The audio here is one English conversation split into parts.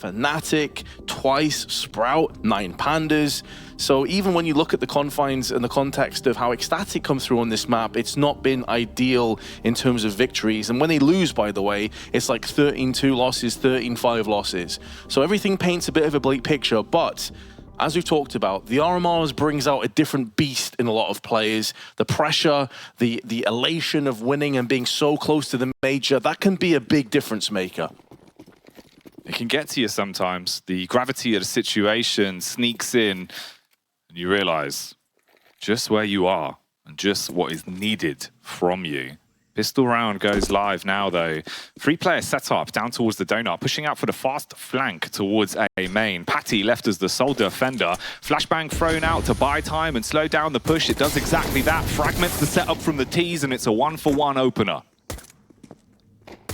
Fnatic, twice, Sprout, 9 Pandas. So even when you look at the confines and the context of how excl come through on this map, it's not been ideal in terms of victories. And when they lose, by the way, it's like 13-2 losses, 13-5 losses. So everything paints a bit of a bleak picture, but as we've talked about, the RMRs brings out a different beast in a lot of players. The pressure, the elation of winning and being so close to the major, that can be a big difference maker. It can get to you sometimes. The gravity of the situation sneaks in and you realize just where you are and just what is needed from you. Pistol round goes live now though. 3-player setup down towards the donut, pushing out for the fast flank towards A main. Patti left as the sole defender. Flashbang thrown out to buy time and slow down the push. It does exactly that. Fragments the setup from the T's and it's a 1-for-1 opener.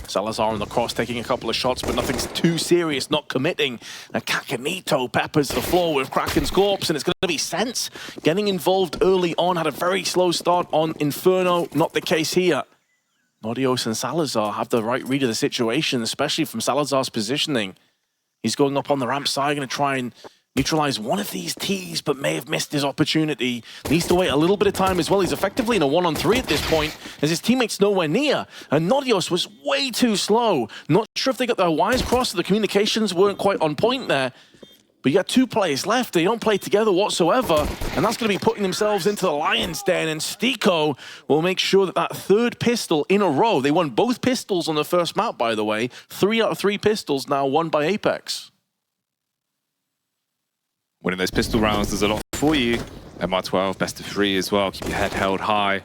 Salazar on the cross, taking a couple of shots, but nothing's too serious, not committing. And CacaNito peppers the floor with Kraken's corpse, and it's going to be ENCE getting involved early on. Had a very slow start on Inferno, not the case here. Nodios and Salazar have the right read of the situation, especially from Salazar's positioning. He's going up on the ramp side, going to try and neutralize one of these T's, but may have missed his opportunity. Needs to wait a little bit of time as well. He's effectively in a 1-on-3 at this point, as his teammate's nowhere near. And Nodios was way too slow. Not sure if they got their wires crossed, the communications weren't quite on point there. But you got 2 players left. They don't play together whatsoever. And that's going to be putting themselves into the lion's den. And STYKO will make sure that that 3rd pistol in a row. They won both pistols on the first map, by the way. 3 out of 3 pistols now won by Apeks. Winning those pistol rounds, there's a lot for you. MR12, best of 3 as well. Keep your head held high.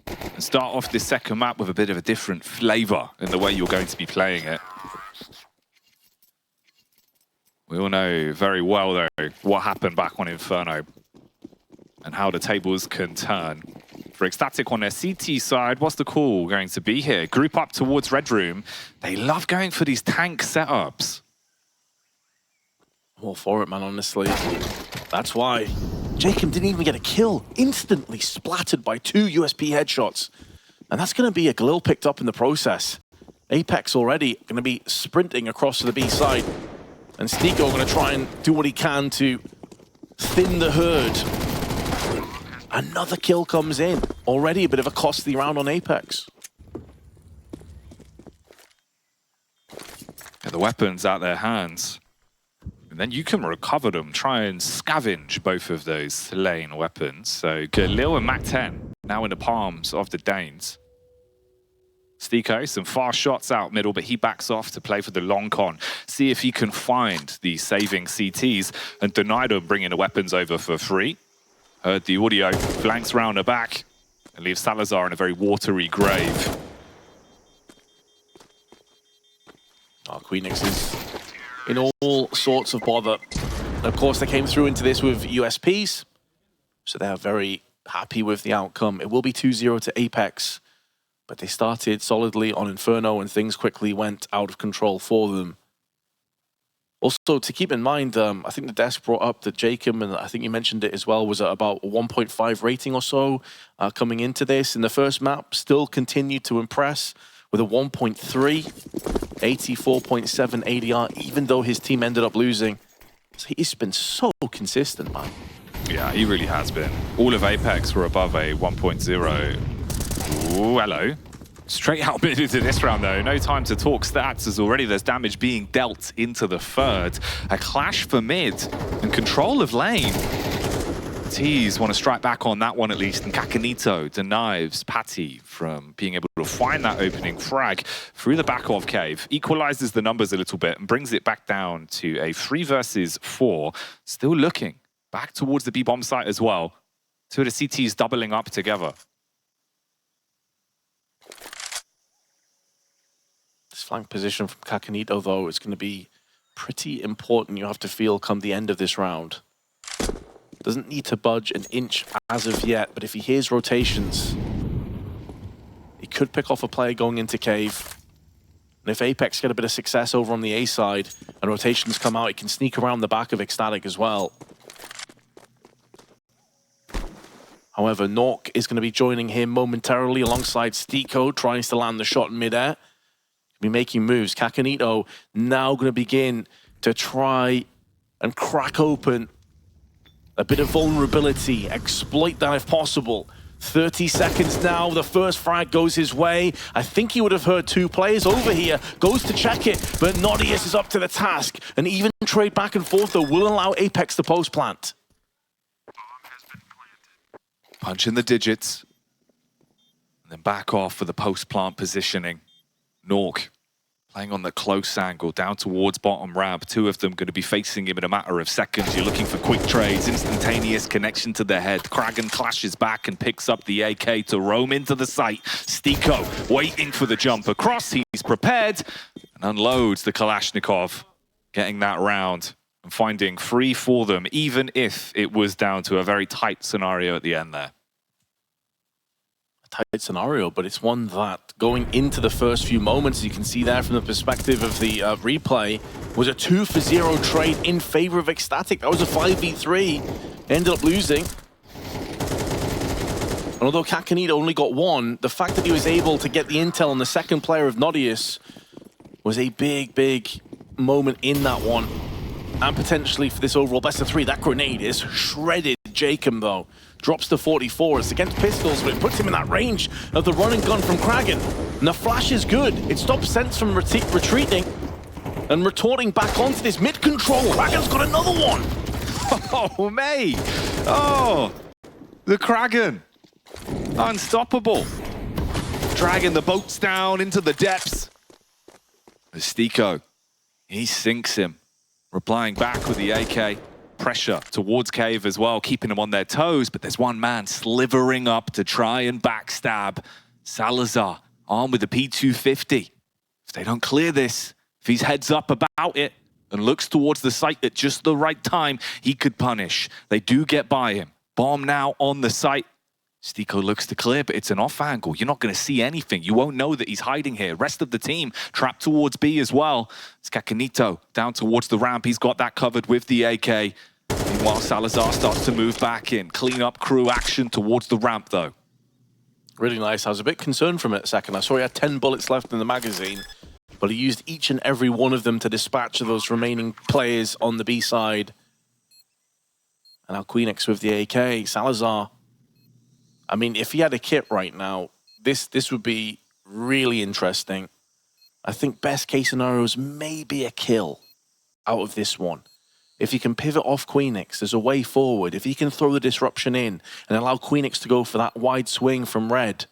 And start off this second map with a bit of a different flavor in the way you're going to be playing it. We all know very well, though, what happened back on Inferno and how the tables can turn. For excl on their CT side, what's the call going to be here? Group up towards Red Room. They love going for these tank setups. All for it, man, honestly. That's why Jacob didn't even get a kill. Instantly splattered by 2 USP headshots. And that's going to be a Galil picked up in the process. Apeks already going to be sprinting across to the B side. And STYKO going to try and do what he can to thin the herd. Another kill comes in. Already a bit of a costly round on Apeks. Get the weapons out their hands. And then you can recover them, try and scavenge both of those slain weapons. So Galil and Mac-10 now in the palms of the Danes. STYKO, some fast shots out middle, but he backs off to play for the long con. See if he can find the saving CTs and deny them bringing the weapons over for free. Heard the audio, flanks round the back and leaves Salazar in a very watery grave. Oh, Queenix is in all sorts of bother. Of course, they came through into this with USPs, so they are very happy with the outcome. It will be 2-0 to Apeks, but they started solidly on Inferno and things quickly went out of control for them. Also, to keep in mind, I think the desk brought up that Jacob, and I think you mentioned it as well, was at about a 1.5 rating or so coming into this. In the first map, still continued to impress with a 1.3, 84.7 ADR, even though his team ended up losing. So he's been so consistent, man. Yeah, he really has been. All of Apeks were above a 1.0. Ooh, hello. Straight out mid into this round, though. No time to talk stats, as already there's damage being dealt into the 3rd. A clash for mid and control of lane. T's want to strike back on that one at least, and CacaNito denies Patti from being able to find that opening frag through the back of cave. Equalizes the numbers a little bit and brings it back down to a 3 versus 4. Still looking back towards the B-bomb site as well. 2 of the CTs doubling up together. This flank position from CacaNito, though, is going to be pretty important, you have to feel, come the end of this round. Doesn't need to budge an inch as of yet, but if he hears rotations, he could pick off a player going into cave. And if Apeks get a bit of success over on the A side and rotations come out, he can sneak around the back of excl as well. However, Nork is going to be joining him momentarily alongside STYKO, tries to land the shot in midair. Be making moves. CacaNito now going to begin to try and crack open a bit of vulnerability, exploit that if possible. 30 seconds now, the first frag goes his way. I think he would have heard two players over here, goes to check it, but Nodios is up to the task. An even trade back and forth though will allow Apeks to post plant. Punch in the digits, and then back off for the post plant positioning. Nork playing on the close angle, down towards bottom ramp. Two of them going to be facing him in a matter of seconds. You're looking for quick trades, instantaneous connection to the head. Kraken clashes back and picks up the AK to roam into the site. STYKO waiting for the jump across. He's prepared and unloads the Kalashnikov, getting that round and finding free for them, even if it was down to a very tight scenario at the end there. Tight scenario, but it's one that going into the first few moments, you can see there from the perspective of the replay, was a 2-for-0 trade in favor of ECSTATIC. That was a 5v3. Ended up losing. And although CacaNito only got one, the fact that he was able to get the intel on the second player of Nodios was a big, big moment in that one. And potentially for this overall best of three, that grenade is shredded. Jacob, though, drops to 44. It's against pistols, but it puts him in that range of the run and gun from Kraken. And the flash is good. It stops Sense from retreating and retorting back onto this mid-control. Kraken's got another one. Oh, mate. Oh, the Kraken. Unstoppable. Dragging the boats down into the depths. The STYKO, he sinks him. Replying back with the AK. Pressure towards Cave as well, keeping them on their toes, but there's one man slivering up to try and backstab. Salazar, armed with the P250. If they don't clear this, if he's heads up about it and looks towards the site at just the right time, he could punish. They do get by him. Bomb now on the site. STYKO looks to clear, but it's an off angle. You're not going to see anything. You won't know that he's hiding here. Rest of the team trapped towards B as well. It's CacaNito down towards the ramp. He's got that covered with the AK. Meanwhile, Salazar starts to move back in. Clean up crew action towards the ramp, though. Really nice. I was a bit concerned from it a second. I saw he had 10 bullets left in the magazine, but he used each and every one of them to dispatch of those remaining players on the B side. And now Queenix with the AK. Salazar. I mean, if he had a kit right now, this would be really interesting. I think best case scenarios maybe a kill out of this one. If he can pivot off Queenix, there's a way forward. If he can throw the disruption in and allow Queenix to go for that wide swing from red,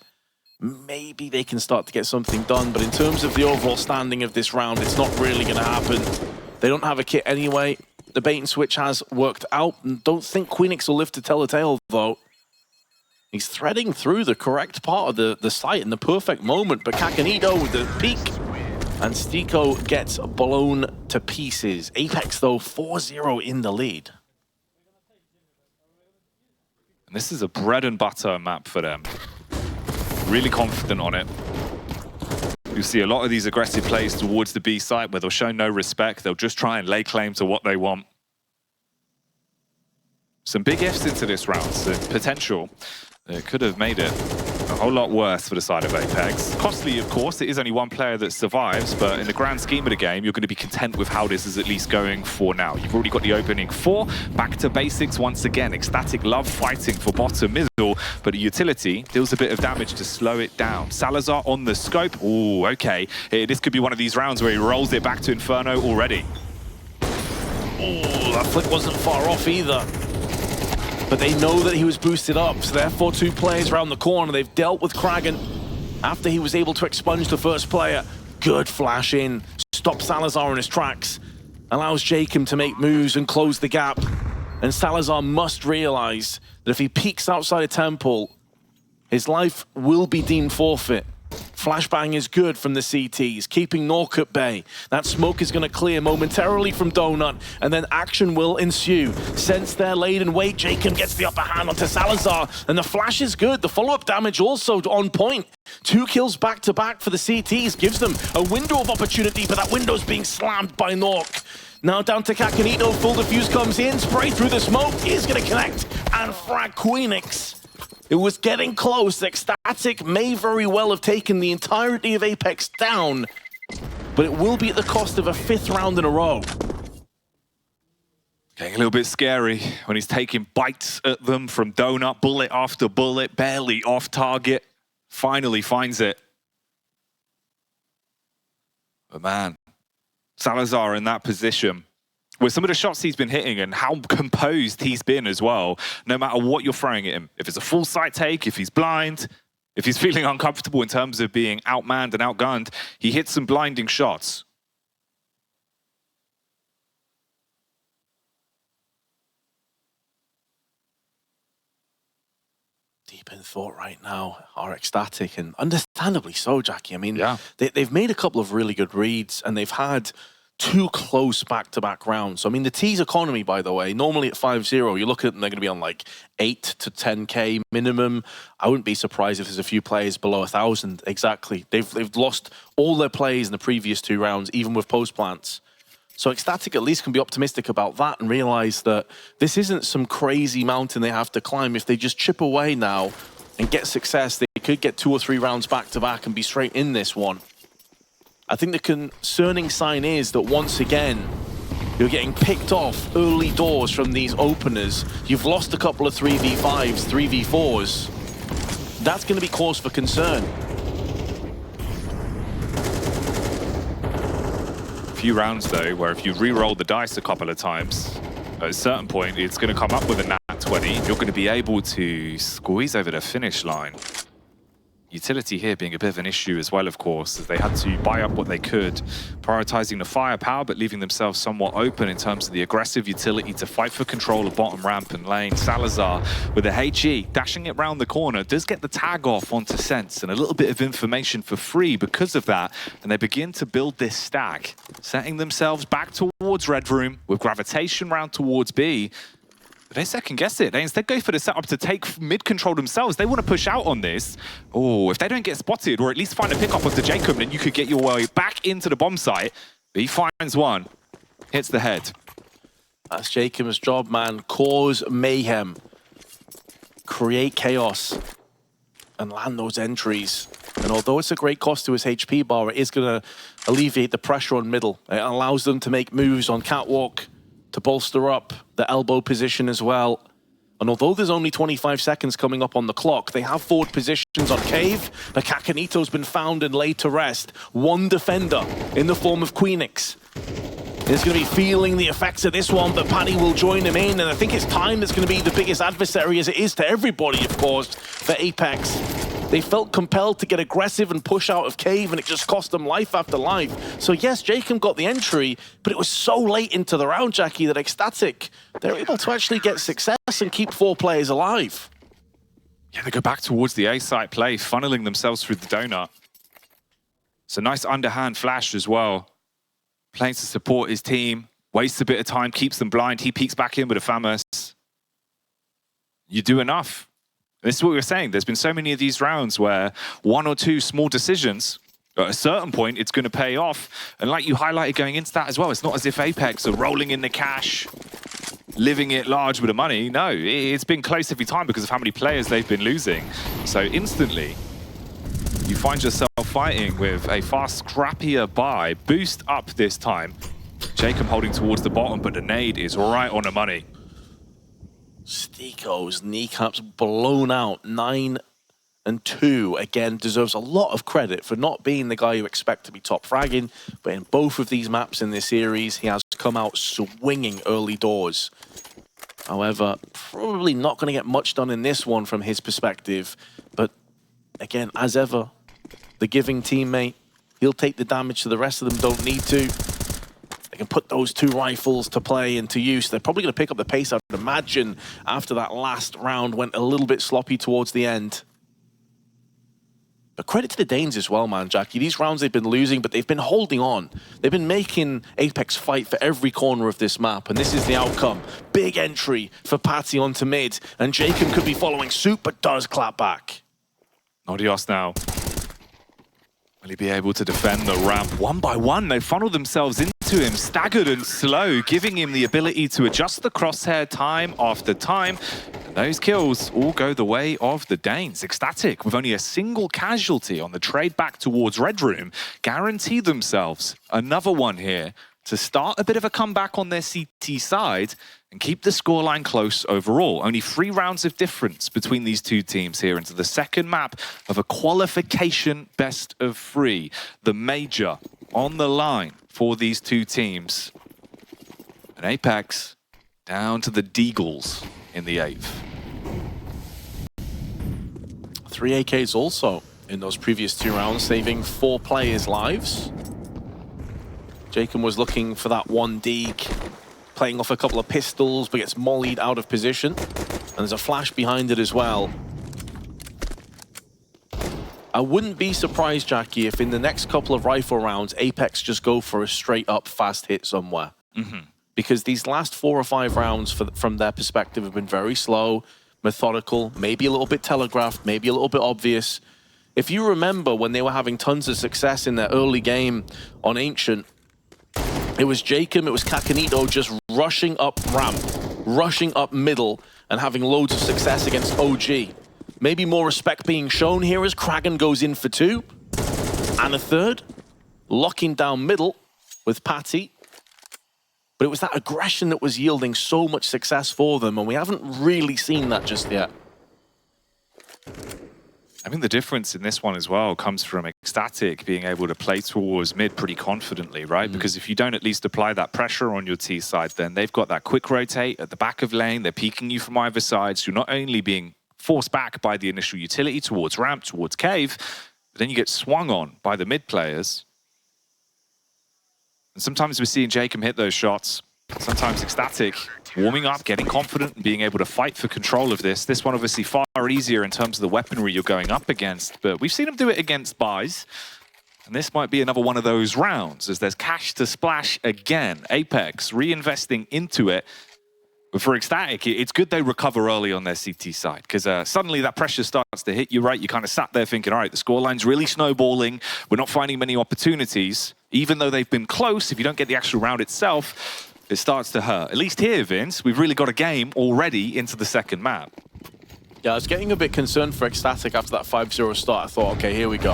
maybe they can start to get something done. But in terms of the overall standing of this round, it's not really going to happen. They don't have a kit anyway. The bait and switch has worked out. And don't think Queenix will live to tell the tale, though. He's threading through the correct part of the site in the perfect moment, but CacaNito with the peak, and STYKO gets blown to pieces. Apeks, though, 4-0 in the lead. And this is a bread and butter map for them. Really confident on it. You see a lot of these aggressive plays towards the B site where they'll show no respect. They'll just try and lay claim to what they want. Some big ifs into this round, so potential. It could have made it a whole lot worse for the side of Apeks. Costly, of course. It is only one player that survives, but in the grand scheme of the game, you're going to be content with how this is at least going for now. You've already got the opening 4. Back to basics once again. ECSTATIC love fighting for bottom middle, but the utility deals a bit of damage to slow it down. Salazar on the scope. Ooh, okay. This could be one of these rounds where he rolls it back to Inferno already. Oh, that flick wasn't far off either. But they know that he was boosted up, so therefore 2 players around the corner. They've dealt with Kraken after he was able to expunge the first player. Good flash in, stops Salazar in his tracks, allows Jacob to make moves and close the gap. And Salazar must realize that if he peeks outside a temple, his life will be deemed forfeit. Flashbang is good from the CTs, keeping Nork at bay. That smoke is going to clear momentarily from Donut, and then action will ensue. Sense there, laid in wait. Jacob gets the upper hand onto Salazar, and the flash is good. The follow-up damage also on point. 2 kills back-to-back for the CTs gives them a window of opportunity, but that window's being slammed by Nork. Now down to CacaNito, full defuse comes in, spray through the smoke, is going to connect, and frag Queenix. It was getting close. ECSTATIC may very well have taken the entirety of Apeks down, but it will be at the cost of a 5th round in a row. Getting a little bit scary when he's taking bites at them from donut, bullet after bullet, barely off target. Finally finds it. But man, Salazar in that position, with some of the shots he's been hitting and how composed he's been as well, no matter what you're throwing at him. If it's a full sight take, if he's blind, if he's feeling uncomfortable in terms of being outmanned and outgunned, he hits some blinding shots. Deep in thought right now are ECSTATIC, and understandably so, Jackie. I mean, Yeah. they've made a couple of really good reads, and they've had 2 close back-to-back rounds. So, I mean, the T's economy, by the way, normally at 5-0, you look at them, they're going to be on like 8 to 10K minimum. I wouldn't be surprised if there's a few players below 1,000 exactly. They've lost all their plays in the previous 2 rounds, even with post-plants. So ECSTATIC at least can be optimistic about that and realize that this isn't some crazy mountain they have to climb. If they just chip away now and get success, they could get 2 or 3 rounds back-to-back and be straight in this one. I think the concerning sign is that once again, you're getting picked off early doors from these openers. You've lost a couple of 3v5s, 3v4s. That's going to be cause for concern. Few rounds though, where if you re-roll the dice a couple of times, at a certain point, it's going to come up with a nat 20. You're going to be able to squeeze over the finish line. Utility here being a bit of an issue as well, of course, as they had to buy up what they could, prioritizing the firepower, but leaving themselves somewhat open in terms of the aggressive utility to fight for control of bottom ramp and lane. Salazar with a HE, dashing it round the corner, does get the tag off onto Sense and a little bit of information for free because of that, and they begin to build this stack, setting themselves back towards Red Room with gravitation round towards B. They second guess it. They instead go for the setup to take mid control themselves. They want to push out on this. Oh, if they don't get spotted or at least find a pickup onto Jacob, then you could get your way back into the bomb site. But he finds one, hits the head. That's Jacob's job, man. Cause mayhem, create chaos, and land those entries. And although it's a great cost to his HP bar, it is going to alleviate the pressure on middle. It allows them to make moves on catwalk, to bolster up the elbow position as well. And although there's only 25 seconds coming up on the clock, they have forward positions on Cave. The CacaNito's been found and laid to rest. One defender in the form of Queenix is going to be feeling the effects of this one, but Patti will join him in. And I think it's time that's going to be the biggest adversary, as it is to everybody, of course, for Apeks. They felt compelled to get aggressive and push out of Cave, and it just cost them life after life. So yes, Jacob got the entry, but it was so late into the round, Jackie, that ECSTATIC, they're able to actually get success and keep 4 players alive. Yeah, they go back towards the A site play, funneling themselves through the donut. It's a nice underhand flash as well. Playing to support his team, wastes a bit of time, keeps them blind. He peeks back in with a Famous. You do enough. This is what we were saying. There's been so many of these rounds where 1 or 2 small decisions, at a certain point, it's going to pay off. And like you highlighted going into that as well, it's not as if Apeks are rolling in the cash, living it large with the money. No, it's been close every time because of how many players they've been losing. So instantly, you find yourself fighting with a far scrappier buy. Boost up this time. Jacob holding towards the bottom, but the nade is right on the money. STYKO's kneecaps blown out, 9-2. Again, deserves a lot of credit for not being the guy you expect to be top fragging, but in both of these maps in this series, he has come out swinging early doors. However, probably not going to get much done in this one from his perspective, but again, as ever, the giving teammate, he'll take the damage so the rest of them don't need to. They can put those 2 rifles to play and to use. They're probably going to pick up the pace, I would imagine, after that last round went a little bit sloppy towards the end. But credit to the Danes as well, man, Jackie. These rounds they've been losing, but they've been holding on. They've been making Apeks fight for every corner of this map, and this is the outcome. Big entry for Patti onto mid, and Jacob could be following suit, but does clap back. Nodios now. Will he be able to defend the ramp? 1 by 1, they funnel themselves into him, staggered and slow, giving him the ability to adjust the crosshair time after time. And those kills all go the way of the Danes. ECSTATIC, with only a single casualty on the trade back towards Red Room, guarantee themselves another one here to start a bit of a comeback on their CT side and keep the scoreline close overall. Only 3 rounds of difference between these two teams here into the second map of a qualification best of 3. The Major on the line for these two teams. And Apeks down to the Deagles in the 8th. 3 AKs also in those previous 2 rounds, saving 4 players' lives. Jacob was looking for that one deeg, playing off a couple of pistols, but gets mollied out of position. And there's a flash behind it as well. I wouldn't be surprised, Jackie, if in the next couple of rifle rounds, Apeks just go for a straight-up fast hit somewhere. Because these last 4 or 5 rounds, from their perspective, have been very slow, methodical, maybe a little bit telegraphed, maybe a little bit obvious. If you remember when they were having tons of success in their early game on Ancient, it was Jacob, it was CacaNito just rushing up ramp, rushing up middle, and having loads of success against OG. Maybe more respect being shown here as Kraken goes in for 2 and a 3rd, locking down middle with Patti. But it was that aggression that was yielding so much success for them, and we haven't really seen that just yet. I think the difference in this one as well comes from excl being able to play towards mid pretty confidently, right? Because if you don't at least apply that pressure on your T side, then they've got that quick rotate at the back of lane. They're peeking you from either side. So you're not only being forced back by the initial utility towards ramp, towards cave, but then you get swung on by the mid players. And sometimes we're seeing Jacob hit those shots. Sometimes excl warming up, getting confident, and being able to fight for control of this. This one obviously far easier in terms of the weaponry you're going up against, but we've seen him do it against buys. And this might be another one of those rounds, as there's cash to splash again. Apeks reinvesting into it. But for excl, it's good they recover early on their CT side, because suddenly that pressure starts to hit you, right? You kind of sat there thinking, all right, the scoreline's really snowballing. We're not finding many opportunities. Even though they've been close, if you don't get the actual round itself, it starts to hurt. At least here, Vince, we've really got a game already into the second map. Yeah, I was getting a bit concerned for excl after that 5-0 start. I thought, okay, here we go.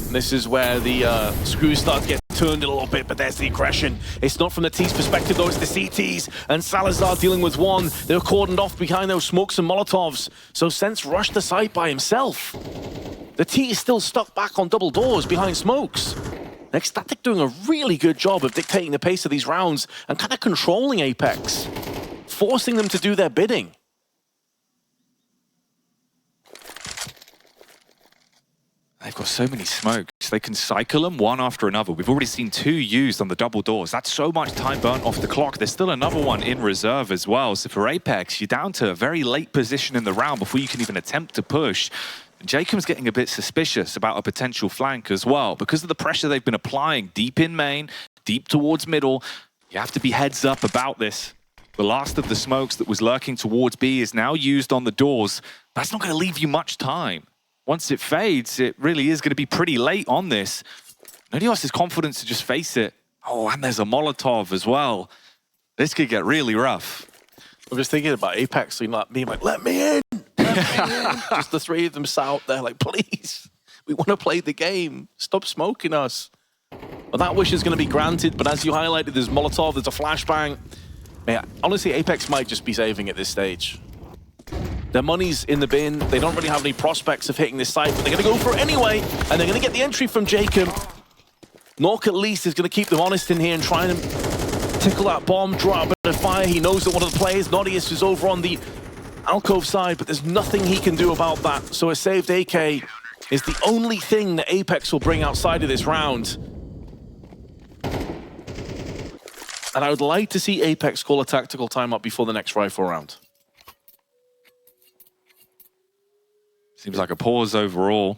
And this is where the screws start to get turned a little bit, but there's the aggression. It's not from the T's perspective, though, it's the CTs. And Salazar dealing with one. They're cordoned off behind those smokes and Molotovs. So Sense rushed the site by himself. The T is still stuck back on double doors behind smokes. excl doing a really good job of dictating the pace of these rounds and kind of controlling Apeks, forcing them to do their bidding. They've got so many smokes. They can cycle them one after another. We've already seen 2 used on the double doors. That's so much time burnt off the clock. There's still another one in reserve as well. So for Apeks, you're down to a very late position in the round before you can even attempt to push. Jacob's getting a bit suspicious about a potential flank as well. Because of the pressure they've been applying deep in main, deep towards middle, you have to be heads up about this. The last of the smokes that was lurking towards B is now used on the doors. That's not going to leave you much time. Once it fades, it really is going to be pretty late on this. Nodios has confidence to just face it. Oh, and there's a Molotov as well. This could get really rough. I'm just thinking about Apeks being like, let me in! Just the 3 of them sat out there like, please, we want to play the game. Stop smoking us. Well, that wish is going to be granted, but as you highlighted, there's Molotov, there's a flashbang. Man, honestly, Apeks might just be saving at this stage. Their money's in the bin. They don't really have any prospects of hitting this site, but they're going to go for it anyway, and they're going to get the entry from Jacob. Nork at least is going to keep them honest in here and try and tickle that bomb, draw a bit of fire. He knows that one of the players, Nodios, is over on the alcove side, but there's nothing he can do about that. So a saved AK is the only thing that Apeks will bring outside of this round. And I would like to see Apeks call a tactical timeout before the next rifle round. Seems like a pause overall.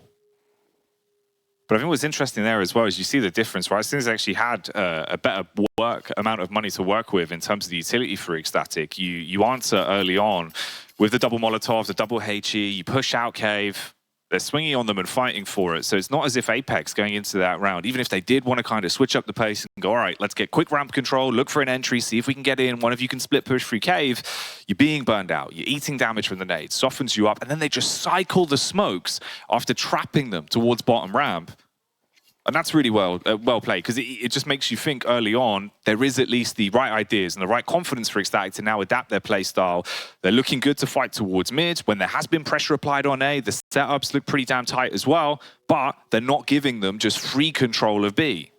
But I think what's interesting there as well is you see the difference, right? Since they actually had a better amount of money to work with in terms of the utility for excl, you answer early on with the double Molotov, the double HE, you push out cave, they're swinging on them and fighting for it. So it's not as if Apeks going into that round, even if they did want to kind of switch up the pace and go, all right, let's get quick ramp control, look for an entry, see if we can get in, one of you can split push through cave, you're being burned out, you're eating damage from the nades, softens you up, and then they just cycle the smokes after trapping them towards bottom ramp. And that's really well played, because it just makes you think early on there is at least the right ideas and the right confidence for excl to now adapt their play style. They're looking good to fight towards mid. When there has been pressure applied on A, the setups look pretty damn tight as well, but they're not giving them just free control of B.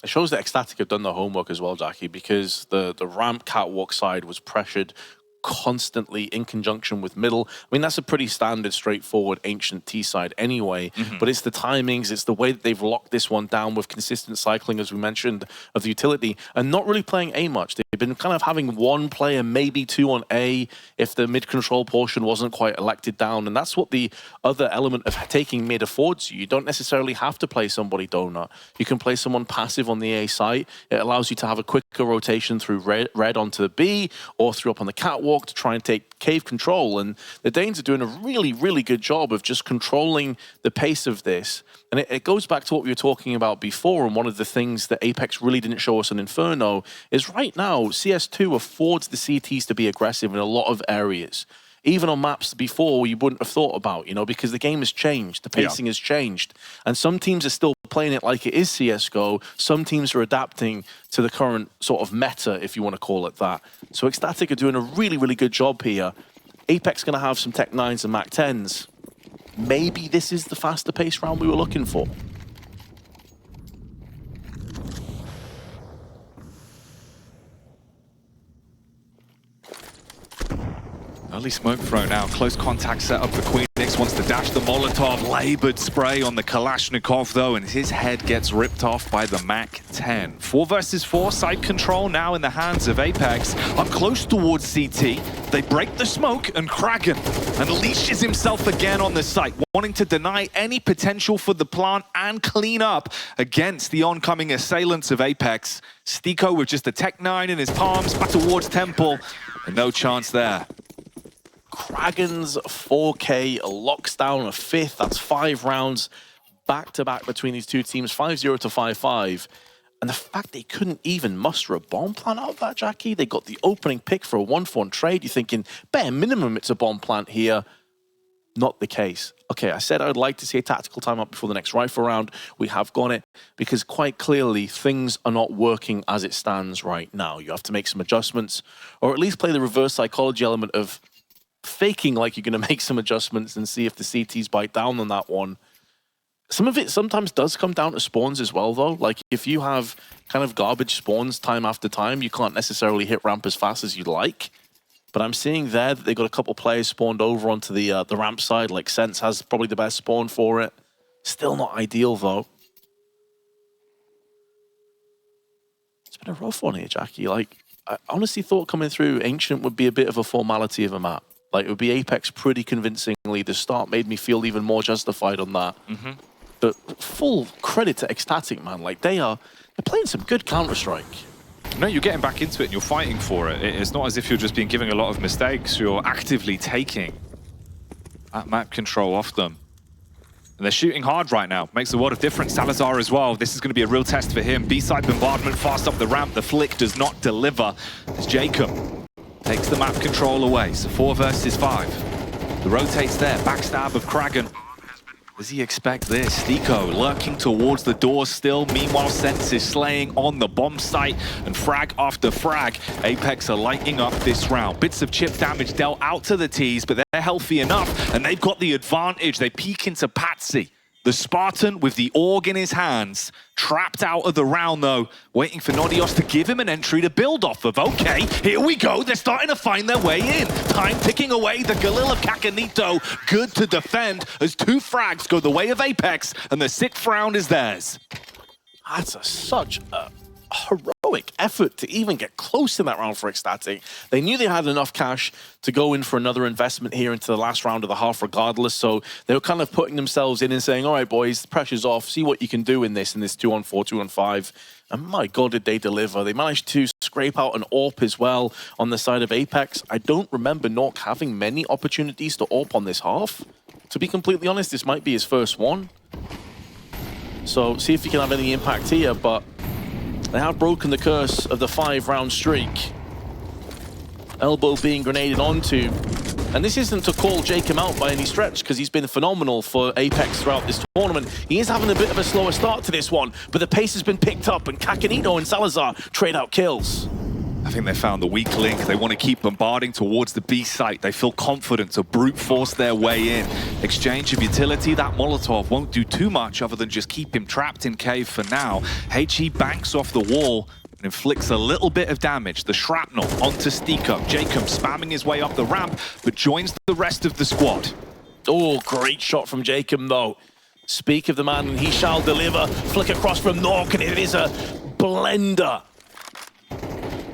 It shows that excl have done their homework as well, Jackie, because the ramp catwalk side was pressured constantly in conjunction with middle. I mean, that's a pretty standard, straightforward, ancient T side anyway, but it's the timings, it's the way that they've locked this one down with consistent cycling, as we mentioned, of the utility, and not really playing A much. They've been kind of having one player, maybe two on A, if the mid-control portion wasn't quite elected down, and that's what the other element of taking mid affords you. You don't necessarily have to play somebody donut. You can play someone passive on the A site. It allows you to have a quicker rotation through red onto the B, or through up on the catwalk, to try and take cave control. And the Danes are doing a really, really good job of just controlling the pace of this. And it goes back to what we were talking about before, and one of the things that Apeks really didn't show us in Inferno is right now, CS2 affords the CTs to be aggressive in a lot of areas. Even on maps before you wouldn't have thought about, you know, because the game has changed, the pacing has changed. And some teams are still playing it like it is CSGO. Some teams are adapting to the current sort of meta, if you want to call it that. So excl are doing a really, really good job here. Apeks going to have some Tech 9s and Mac 10s. Maybe this is the faster pace round we were looking for. Early smoke thrown out. Close contact set up for Queenix. Wants to dash the Molotov. Labored spray on the Kalashnikov, though, and his head gets ripped off by the Mac 10. 4 versus 4. Side control now in the hands of Apeks. Up close towards CT. They break the smoke, and Kraken unleashes himself again on the site, wanting to deny any potential for the plant and clean up against the oncoming assailants of Apeks. STYKO with just a Tech 9 in his palms, back towards Temple, and no chance there. Kraken's 4K locks down a 5th. That's 5 rounds back-to-back between these two teams, 5-0 to 5-5. And the fact they couldn't even muster a bomb plant out of that, Jackie, they got the opening pick for a 1-for-1 trade. You're thinking, bare minimum, it's a bomb plant here. Not the case. Okay, I said I would like to see a tactical timeout before the next rifle round. We have got it, because quite clearly things are not working as it stands right now. You have to make some adjustments, or at least play the reverse psychology element of faking like you're going to make some adjustments and see if the CTs bite down on that one. Some of it sometimes does come down to spawns as well, though. Like, if you have kind of garbage spawns time after time, you can't necessarily hit ramp as fast as you'd like. But I'm seeing there that they got a couple players spawned over onto the ramp side. Like, ENCE has probably the best spawn for it. Still not ideal, though. It's been a rough one here, Jackie. Like, I honestly thought coming through Ancient would be a bit of a formality of a map. Like, it would be Apeks pretty convincingly. The start made me feel even more justified on that. But full credit to excl, man. Like, they're playing some good Counter-Strike. No, you're getting back into it and you're fighting for it. It's not as if you're just being given a lot of mistakes. You're actively taking that map control off them. And they're shooting hard right now. Makes a lot of difference. Salazar as well. This is going to be a real test for him. B-side bombardment fast up the ramp. The flick does not deliver as Jacob takes the map control away. So 4 versus 5. The rotates there. Backstab of Kraken. Does he expect this? STYKO lurking towards the door still. Meanwhile, ENCE is slaying on the bomb site, and frag after frag. Apeks are lighting up this round. Bits of chip damage dealt out to the Ts, but they're healthy enough, and they've got the advantage. They peek into Patti. The Spartan with the org in his hands, trapped out of the round though, waiting for Nodios to give him an entry to build off of. Okay, here we go, they're starting to find their way in. Time ticking away, the Galil of CacaNito, good to defend as 2 frags go the way of Apeks, and the 6th round is theirs. That's such a heroic effort to even get close to that round for excl. They knew they had enough cash to go in for another investment here into the last round of the half regardless, so they were kind of putting themselves in and saying, all right boys, the pressure's off, see what you can do in this 2-on-4, 2-on-5, and my god did they deliver. They managed to scrape out an AWP as well on the side of Apeks. I don't remember Nork having many opportunities to AWP on this half. To be completely honest, this might be his first one. So see if he can have any impact here, but they have broken the curse of the 5-round streak. Elbow being grenaded onto. And this isn't to call Jacob out by any stretch, because he's been phenomenal for Apeks throughout this tournament. He is having a bit of a slower start to this one, but the pace has been picked up, and CacaNito and Salazar trade out kills. I think they found the weak link. They want to keep bombarding towards the B site. They feel confident to brute force their way in. Exchange of utility, that Molotov won't do too much other than just keep him trapped in cave for now. HE banks off the wall and inflicts a little bit of damage. The shrapnel onto STYKO. Jacob spamming his way up the ramp, but joins the rest of the squad. Oh, great shot from Jacob, though. Speak of the man, and he shall deliver. Flick across from Nork, and it is a blender.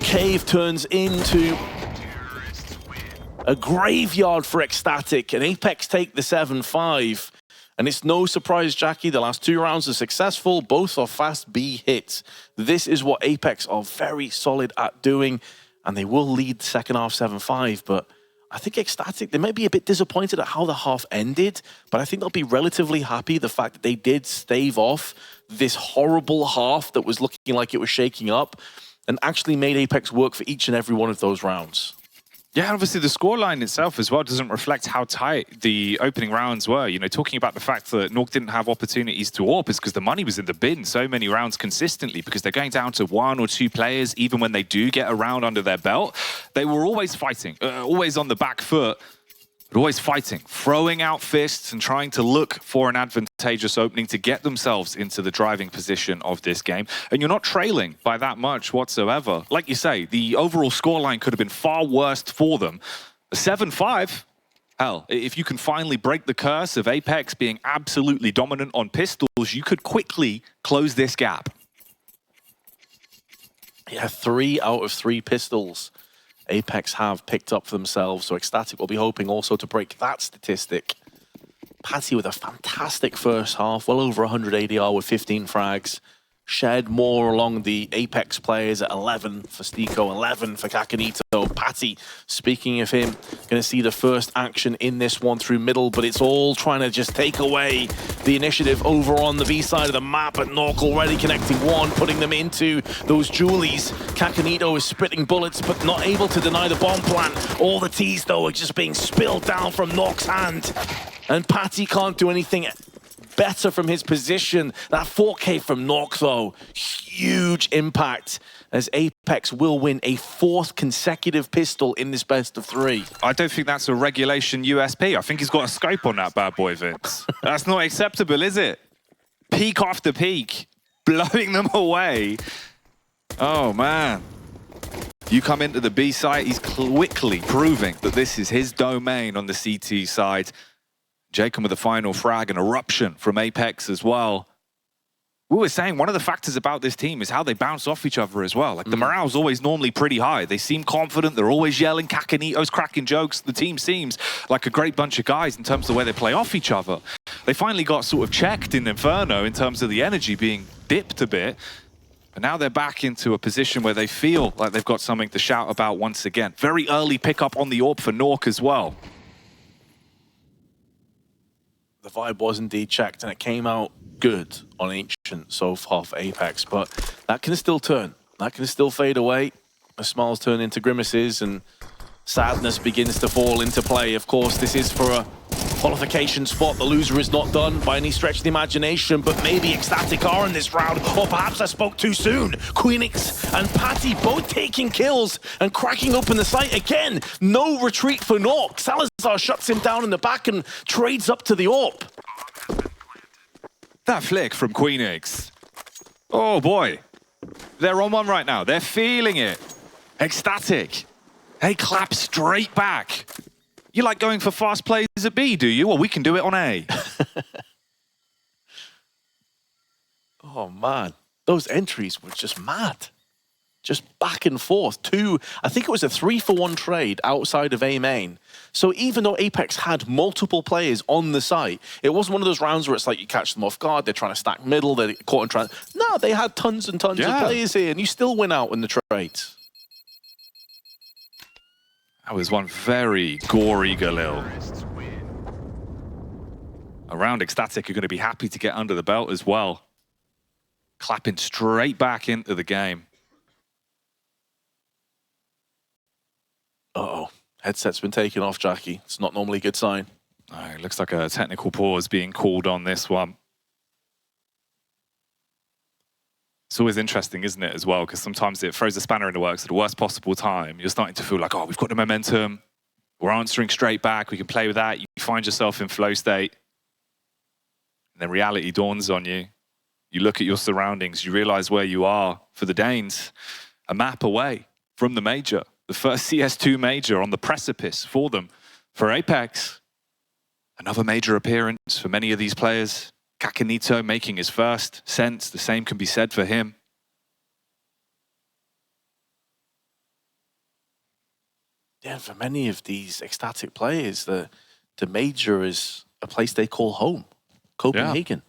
Cave turns into a graveyard for ECSTATIC, and Apeks take the 7-5. And it's no surprise, Jackie, the last 2 rounds are successful. Both are fast B hits. This is what Apeks are very solid at doing, and they will lead the second half 7-5. But I think ECSTATIC, they may be a bit disappointed at how the half ended, but I think they'll be relatively happy the fact that they did stave off this horrible half that was looking like it was shaking up, and actually made Apeks work for each and every one of those rounds. Yeah, obviously the scoreline itself as well doesn't reflect how tight the opening rounds were. You know, talking about the fact that Nork didn't have opportunities to AWP is because the money was in the bin so many rounds consistently, because they're going down to 1 or 2 players. Even when they do get a round under their belt, they were always fighting, always on the back foot, but always fighting, throwing out fists and trying to look for an advantageous opening to get themselves into the driving position of this game. And you're not trailing by that much whatsoever. Like you say, the overall scoreline could have been far worse for them. A 7-5, hell, if you can finally break the curse of Apeks being absolutely dominant on pistols, you could quickly close this gap. Yeah, 3 out of 3 pistols Apeks have picked up for themselves, so ECSTATIC will be hoping also to break that statistic. Patti with a fantastic first half, well over 100 ADR with 15 frags. Shared more along the Apeks players at 11 for STYKO, 11 for CacaNito. Patti, speaking of him, going to see the first action in this one through middle, but it's all trying to just take away the initiative over on the B side of the map. But Nork already connecting one, putting them into those Julies. CacaNito is spitting bullets, but not able to deny the bomb plant. All the T's, though, are just being spilled down from Nork's hand. And Patti can't do anything better from his position. That 4K from Nork, though, huge impact, as Apeks will win a 4th consecutive pistol in this best of 3. I don't think that's a regulation USP. I think he's got a scope on that bad boy, Vince. That's not acceptable, is it? Peak after peak, blowing them away. Oh, man. You come into the B site, he's quickly proving that this is his domain on the CT side. Jacob with the final frag, an eruption from Apeks as well. We were saying one of the factors about this team is how they bounce off each other as well. Like the morale's always normally pretty high. They seem confident. They're always yelling. CacaNito's cracking jokes. The team seems like a great bunch of guys in terms of the way they play off each other. They finally got sort of checked in Inferno in terms of the energy being dipped a bit. But now they're back into a position where they feel like they've got something to shout about once again. Very early pickup on the AWP for Nork as well. The vibe was indeed checked, and it came out good on Ancient so far for Apeks, but that can still turn. That can still fade away. The smiles turn into grimaces, and sadness begins to fall into play. Of course, this is for a qualification spot. The loser is not done by any stretch of the imagination, but maybe ECSTATIC are in this round, or perhaps I spoke too soon. Queenix and Patti both taking kills and cracking open the site again. No retreat for Nork. Salazar shuts him down in the back and trades up to the AWP. That flick from Queenix. Oh boy. They're on one right now. They're feeling it. ECSTATIC. They clap straight back. You like going for fast plays at B, do you? Well, we can do it on A. Oh, man. Those entries were just mad. Just back and forth. I think it was a 3-for-1 trade outside of A main. So even though Apeks had multiple players on the site, it wasn't one of those rounds where it's like you catch them off guard, they're trying to stack middle, they're caught in trans. No, they had tons and tons of players here, and you still win out in the trades. That was one very gory Galil. Around ECSTATIC are going to be happy to get under the belt as well. Clapping straight back into the game. Uh-oh. Headset's been taken off, Jackie. It's not normally a good sign. Oh, it looks like a technical pause being called on this one. It's always interesting, isn't it, as well? Because sometimes it throws a spanner in the works at the worst possible time. You're starting to feel like, oh, we've got the momentum. We're answering straight back. We can play with that. You find yourself in flow state. And then reality dawns on you. You look at your surroundings. You realize where you are. For the Danes, a map away from the major. The first CS2 major on the precipice for them. For Apeks, another major appearance for many of these players. CacaNito making his first. ENCE, the same can be said for him. Yeah, for many of these ecstatic players, the major is a place they call home. Copenhagen,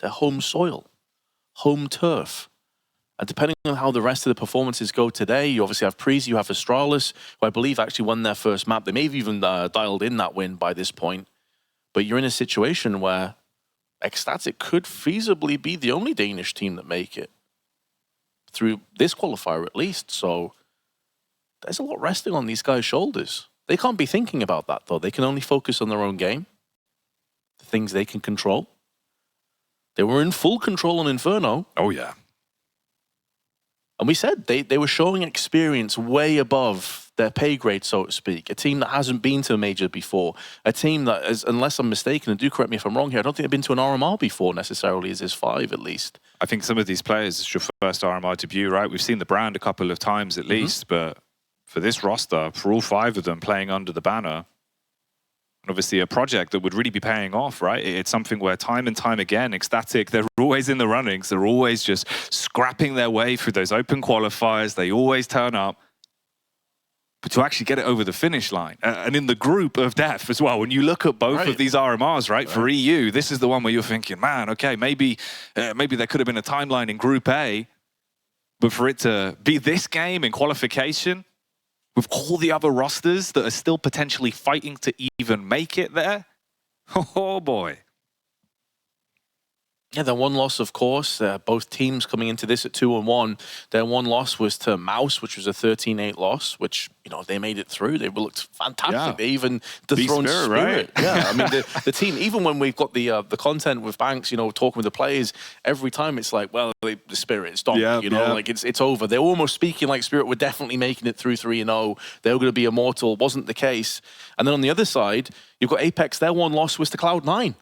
their home soil, home turf. And depending on how the rest of the performances go today, you obviously have Preasy, you have Astralis, who I believe actually won their first map. They may have even dialed in that win by this point. But you're in a situation where ecstatic could feasibly be the only Danish team that make it. Through this qualifier at least. So there's a lot resting on these guys' shoulders. They can't be thinking about that though. They can only focus on their own game. The things they can control. They were in full control on Inferno. Oh yeah. And we said they were showing experience way above their pay grade, so to speak. A team that hasn't been to a major before. A team that, is, unless I'm mistaken, and do correct me if I'm wrong here, I don't think they've been to an RMR before necessarily, as is 5 at least. I think some of these players, it's your first RMR debut, right? We've seen the brand a couple of times at least, but for this roster, for all 5 of them playing under the banner, and obviously a project that would really be paying off, right? It's something where time and time again, ecstatic, they're always in the runnings. They're always just scrapping their way through those open qualifiers. They always turn up. But to actually get it over the finish line, and in the group of death as well, when you look at both of these RMRs, right, for EU, this is the one where you're thinking, man, okay, maybe there could have been a timeline in Group A, but for it to be this game in qualification, with all the other rosters that are still potentially fighting to even make it there, oh boy. Yeah, their one loss, of course, both teams coming into this at 2-1. Their one loss was to MOUZ, which was a 13-8 loss, which, you know, they made it through. They looked fantastic. Yeah. They even dethroned Spirit. Right? Yeah, I mean, the team, even when we've got the content with Banks, you know, talking with the players, every time it's like, well, the Spirit, it's done. You know, like it's over. They're almost speaking like Spirit were definitely making it through 3-0. They were going to be immortal. Wasn't the case. And then on the other side, you've got Apeks. Their one loss was to Cloud9,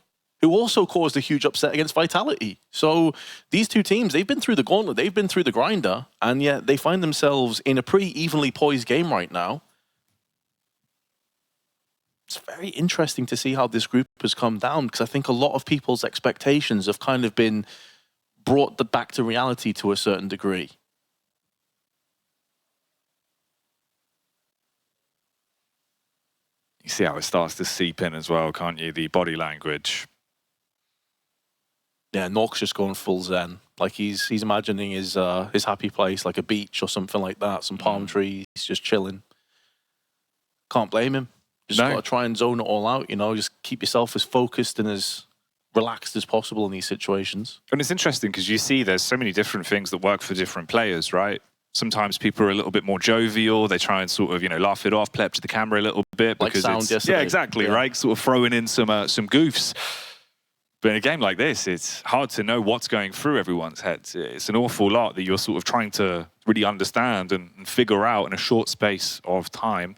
who also caused a huge upset against Vitality. So these two teams, they've been through the gauntlet, they've been through the grinder, and yet they find themselves in a pretty evenly poised game right now. It's very interesting to see how this group has come down, because I think a lot of people's expectations have kind of been brought back to reality to a certain degree. You see how it starts to seep in as well, can't you? The body language. Yeah, Nork's just going full zen. Like he's imagining his happy place, like a beach or something like that, some palm trees, just chilling. Can't blame him. Just got to try and zone it all out, you know, just keep yourself as focused and as relaxed as possible in these situations. And it's interesting because you see there's so many different things that work for different players, right? Sometimes people are a little bit more jovial. They try and sort of, you know, laugh it off, play up to the camera a little bit. Like because sound yesterday. Yeah, exactly, right? Sort of throwing in some goofs. But in a game like this, it's hard to know what's going through everyone's heads. It's an awful lot that you're sort of trying to really understand and figure out in a short space of time.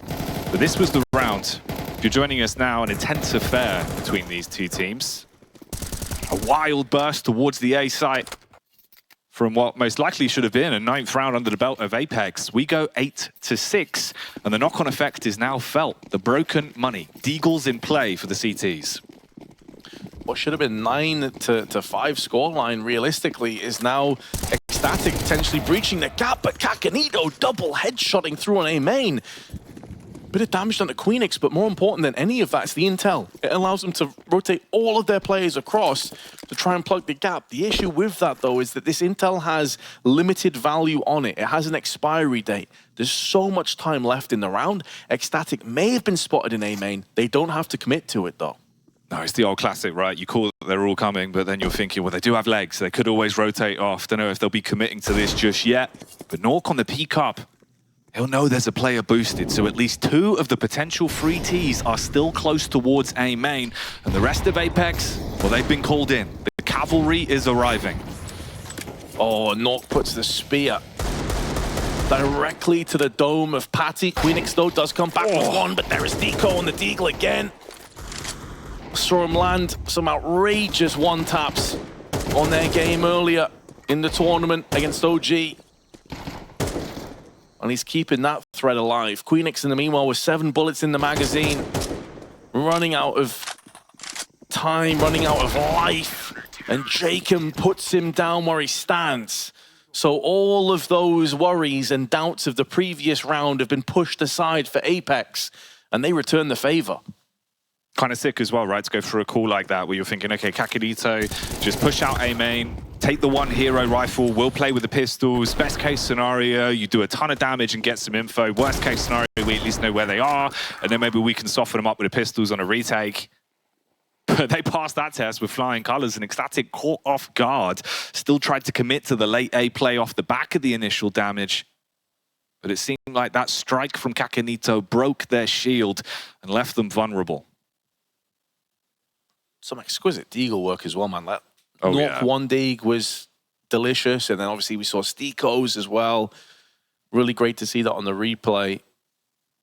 But this was the round. If you're joining us now, an intense affair between these two teams. A wild burst towards the A site from what most likely should have been a 9th round under the belt of Apeks. We go 8-6, and the knock-on effect is now felt. The broken money. Deagle's in play for the CTs. What should have been 9-5 scoreline realistically is now ecstatic, potentially breaching the gap, but CacaNito double headshotting through on A main. Bit of damage done to Queenix, but more important than any of that is the intel. It allows them to rotate all of their players across to try and plug the gap. The issue with that, though, is that this intel has limited value on it. It has an expiry date. There's so much time left in the round. ecstatic may have been spotted in A main. They don't have to commit to it, though. No, it's the old classic, right? You call it, they're all coming, but then you're thinking, well, they do have legs. They could always rotate off. Don't know if they'll be committing to this just yet. But Nork on the peak up. he'll know there's a player boosted, so at least 2 of the potential free Ts are still close towards A main, and the rest of Apeks, well, they've been called in. The cavalry is arriving. Oh, Nok puts the spear directly to the dome of Patti. Queenix, though, does come back with one, but there is STYKO on the deagle again. Saw him land some outrageous one-taps on their game earlier in the tournament against OG. And he's keeping that threat alive. Queenix, in the meanwhile, with 7 bullets in the magazine, running out of time, running out of life. And Jacob puts him down where he stands. So all of those worries and doubts of the previous round have been pushed aside for Apeks, and they return the favor. Kind of sick as well, right, to go for a call like that, where you're thinking, okay, CacaNito, just push out A main, take the 1 hero rifle, we'll play with the pistols. Best case scenario, you do a ton of damage and get some info. Worst case scenario, we at least know where they are, and then maybe we can soften them up with the pistols on a retake. But they passed that test with flying colors, and ECSTATIC caught off guard. Still tried to commit to the late A play off the back of the initial damage. But it seemed like that strike from CacaNito broke their shield and left them vulnerable. Some exquisite deagle work as well, man. That yeah. 1 dig was delicious, and then obviously we saw STYKO's as well. Really great to see that on the replay.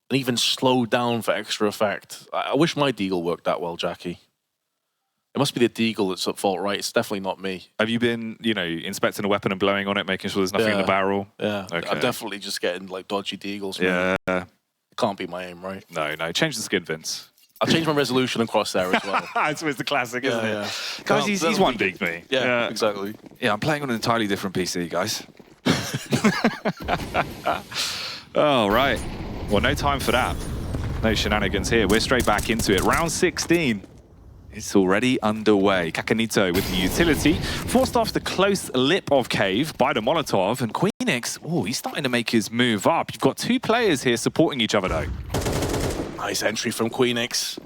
And even slowed down for extra effect. I wish my deagle worked that well, Jackie. It must be the deagle that's at fault, right? It's definitely not me. Have you been, you know, inspecting a weapon and blowing on it, making sure there's nothing in the barrel? Yeah, okay. I'm definitely just getting like dodgy deagles. Yeah. Man. It can't be my aim, right? No. Change the skin, Vince. I'll change my resolution and crosshair as well. It's always the classic, isn't it? Yeah. Guys, he's 1-digged me. Yeah, exactly. Yeah, I'm playing on an entirely different PC, guys. Oh, right. Well, no time for that. No shenanigans here. We're straight back into it. Round 16. It's already underway. CacaNito with the utility, forced off the close lip of cave by the Molotov, and Queenix, oh, he's starting to make his move up. You've got 2 players here supporting each other, though. Nice entry from Queenix.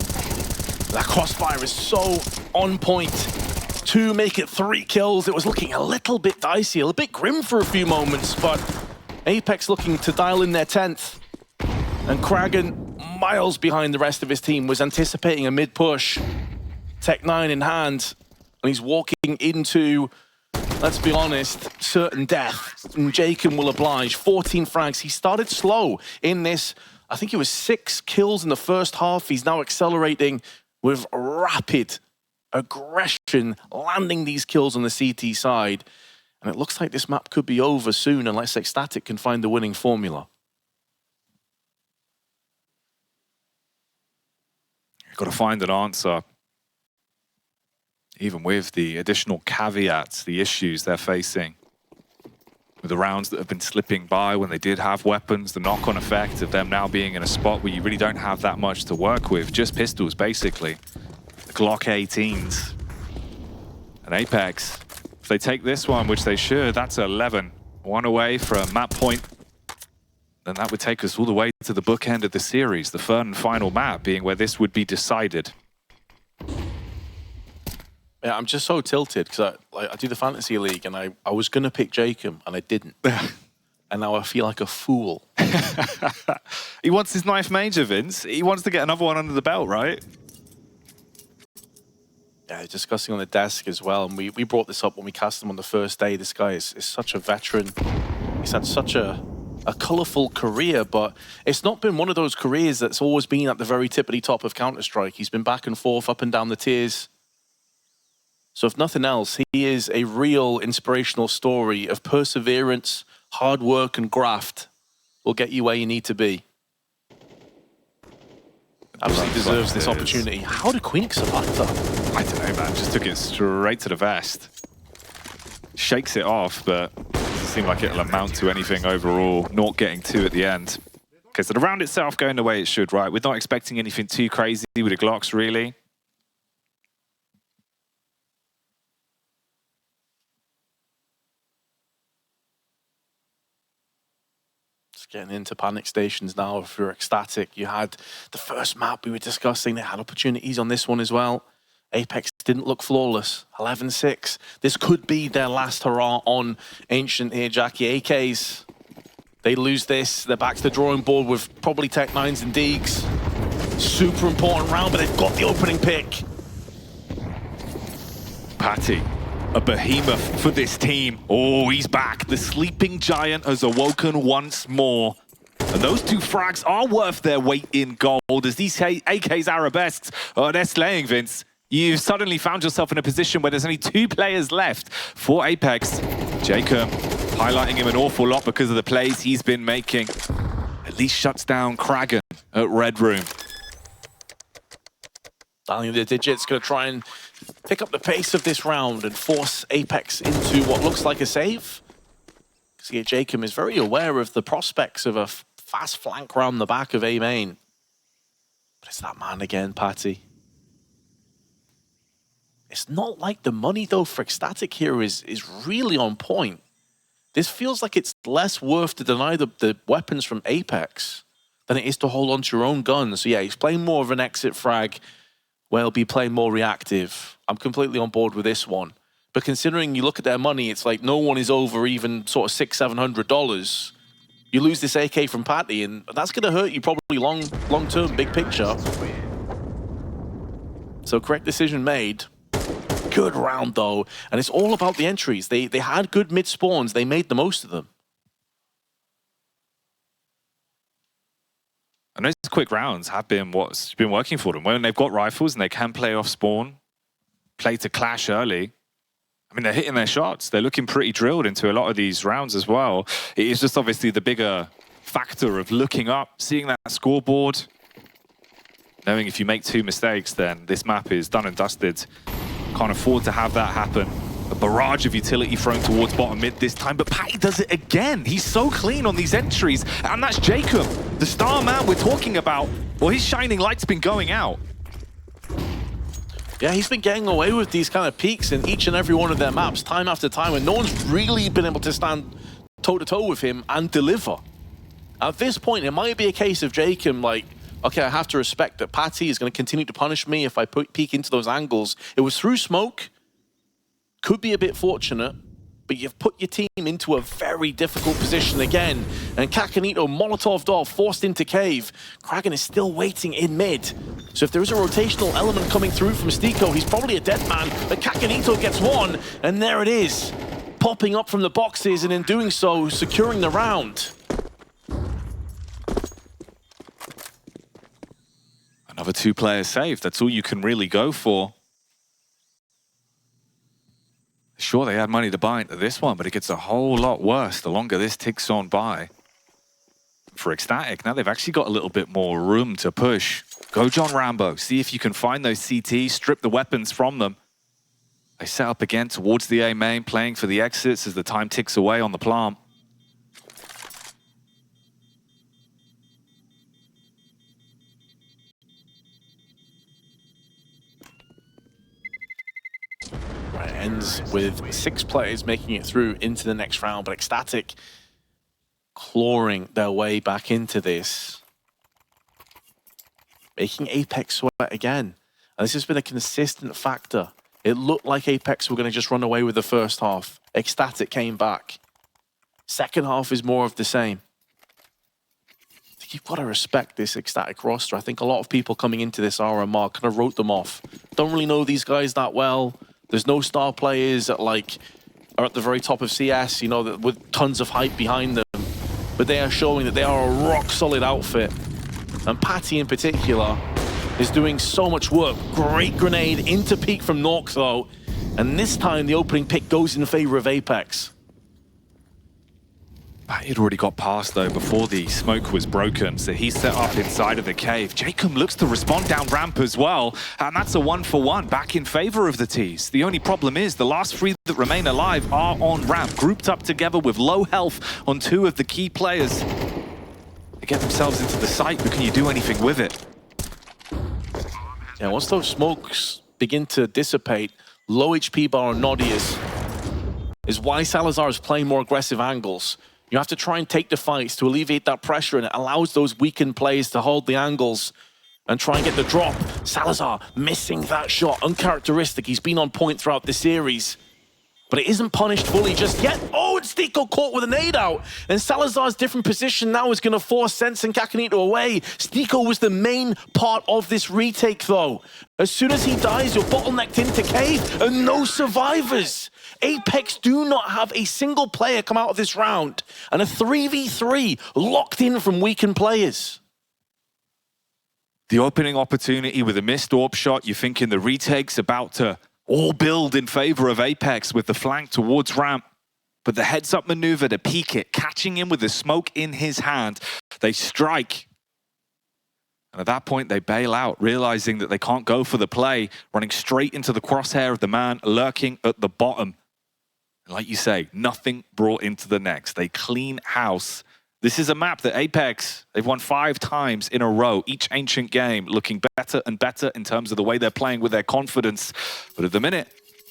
That crossfire is so on point. 2 make it 3 kills. It was looking a little bit dicey, a bit grim for a few moments, but Apeks looking to dial in their 10th. And Kragan, miles behind the rest of his team, was anticipating a mid-push. Tech 9 in hand, and he's walking into, let's be honest, certain death. And Jacob will oblige. 14 frags. He started slow in this. I think it was 6 kills in the first half. He's now accelerating with rapid aggression, landing these kills on the CT side. And it looks like this map could be over soon unless ECSTATIC can find the winning formula. You've got to find an answer. Even with the additional caveats, the issues they're facing. With the rounds that have been slipping by when they did have weapons, the knock-on effect of them now being in a spot where you really don't have that much to work with, just pistols, basically. The Glock 18s. And Apeks, if they take this one, which they should, that's 11. 1 away from map point. Then that would take us all the way to the bookend of the series, the third and final map being where this would be decided. Yeah, I'm just so tilted because I do the fantasy league and I was going to pick Jacob and I didn't. And now I feel like a fool. He wants his 9th major, Vince. He wants to get another one under the belt, right? Yeah, discussing on the desk as well. And we brought this up when we cast him on the first day. This guy is such a veteran. He's had such a colourful career, but it's not been one of those careers that's always been at the very tippity top of Counter-Strike. He's been back and forth, up and down the tiers. So if nothing else, he is a real inspirational story of perseverance, hard work, and graft will get you where you need to be. Absolutely deserves this opportunity. How did Queenix survive that? I don't know, man. Just took it straight to the vest. Shakes it off, but doesn't seem like it'll amount to anything overall. Not getting 2 at the end. Okay, so the round itself going the way it should, right? We're not expecting anything too crazy with the Glocks, really. Getting into panic stations now for ECSTATIC. You had the first map we were discussing. They had opportunities on this one as well. Apeks didn't look flawless. 11-6. This could be their last hurrah on Ancient here, Jackie. AKs, They lose this, they're back to the drawing board with probably Tech9s and Deegs. Super important round, but they've got the opening pick. Patti, a behemoth for this team. Oh, he's back. The sleeping giant has awoken once more. And those two frags are worth their weight in gold as these AK's arabesques, they're slaying, Vince. You've suddenly found yourself in a position where there's only 2 players left for Apeks. Jacob highlighting him an awful lot because of the plays he's been making. At least shuts down Kraken at Red Room. Dialing the digits, going to try and pick up the pace of this round and force Apeks into what looks like a save. See, Jacob is very aware of the prospects of a fast flank round the back of A main. But it's that man again, Patti. It's not like the money, though, for excl here is really on point. This feels like it's less worth to deny the weapons from Apeks than it is to hold on to your own guns. So yeah, he's playing more of an exit frag where he'll be playing more reactive. I'm completely on board with this one. But considering you look at their money, it's like no one is over even sort of $600-700. You lose this AK from Patti, and that's going to hurt you probably long-term, big picture. So correct decision made. Good round, though. And it's all about the entries. They had good mid-spawns. They made the most of them. And those quick rounds have been what's been working for them. When they've got rifles and they can play off spawn, play to clash early. I mean, they're hitting their shots. They're looking pretty drilled into a lot of these rounds as well. It is just obviously the bigger factor of looking up, seeing that scoreboard, knowing if you make 2 mistakes, then this map is done and dusted. Can't afford to have that happen. A barrage of utility thrown towards bottom mid this time, but Patti does it again. He's so clean on these entries, and that's Jacob, the star man we're talking about. Well, his shining light's been going out. Yeah, he's been getting away with these kind of peaks in each and every one of their maps, time after time, and no one's really been able to stand toe-to-toe with him and deliver. At this point, it might be a case of Jacob, like, okay, I have to respect that Patti is going to continue to punish me if I peek into those angles. It was through smoke. Could be a bit fortunate, but you've put your team into a very difficult position again. And CacaNito, Molotov'd off, forced into cave. Kraken is still waiting in mid. So if there is a rotational element coming through from STYKO, he's probably a dead man, but CacaNito gets one, and there it is. Popping up from the boxes, and in doing so, securing the round. Another 2 players saved. That's all you can really go for. Sure, they had money to buy into this one, but it gets a whole lot worse the longer this ticks on by. For excl, now they've actually got a little bit more room to push. Go John Rambo, see if you can find those CTs, strip the weapons from them. They set up again towards the A main, playing for the exits as the time ticks away on the plant. Ends with 6 players making it through into the next round, but excl clawing their way back into this. Making Apeks sweat again. And this has been a consistent factor. It looked like Apeks were going to just run away with the first half. excl came back. Second half is more of the same. I think you've got to respect this excl roster. I think a lot of people coming into this RMR kind of wrote them off. Don't really know these guys that well. There's no star players that are at the very top of CS, you know, that with tons of hype behind them. But they are showing that they are a rock-solid outfit. And Patti in particular is doing so much work. Great grenade into peak from Nork, though. And this time the opening pick goes in favor of Apeks. Patti had already got past, though, before the smoke was broken, so he set up inside of the cave. Jacob looks to respond down ramp as well, and that's a 1-for-1 back in favor of the T's. The only problem is the last 3 that remain alive are on ramp, grouped up together with low health on 2 of the key players. They get themselves into the site, but can you do anything with it? Yeah, once those smokes begin to dissipate, low HP bar on Nodios is why Salazar is playing more aggressive angles. You have to try and take the fights to alleviate that pressure, and it allows those weakened players to hold the angles and try and get the drop. Salazar missing that shot, uncharacteristic. He's been on point throughout the series. but it isn't punished fully just yet. Oh, and STYKO caught with a nade out. And Salazar's different position now is going to force ENCE and CacaNito away. STYKO was the main part of this retake, though. As soon as he dies, you're bottlenecked into cave, and no survivors. Apeks do not have a single player come out of this round, and a 3v3 locked in from weakened players. The opening opportunity with a missed AWP shot, you're thinking the retake's about to all build in favor of Apeks with the flank towards ramp. But the heads-up maneuver to peek it, catching him with the smoke in his hand, they strike. And at that point, they bail out, realizing that they can't go for the play, running straight into the crosshair of the man lurking at the bottom. And like you say, nothing brought into the next. They clean house. This is a map that Apeks, they've won 5 times in a row, each ancient game, looking better and better in terms of the way they're playing with their confidence. But at the minute,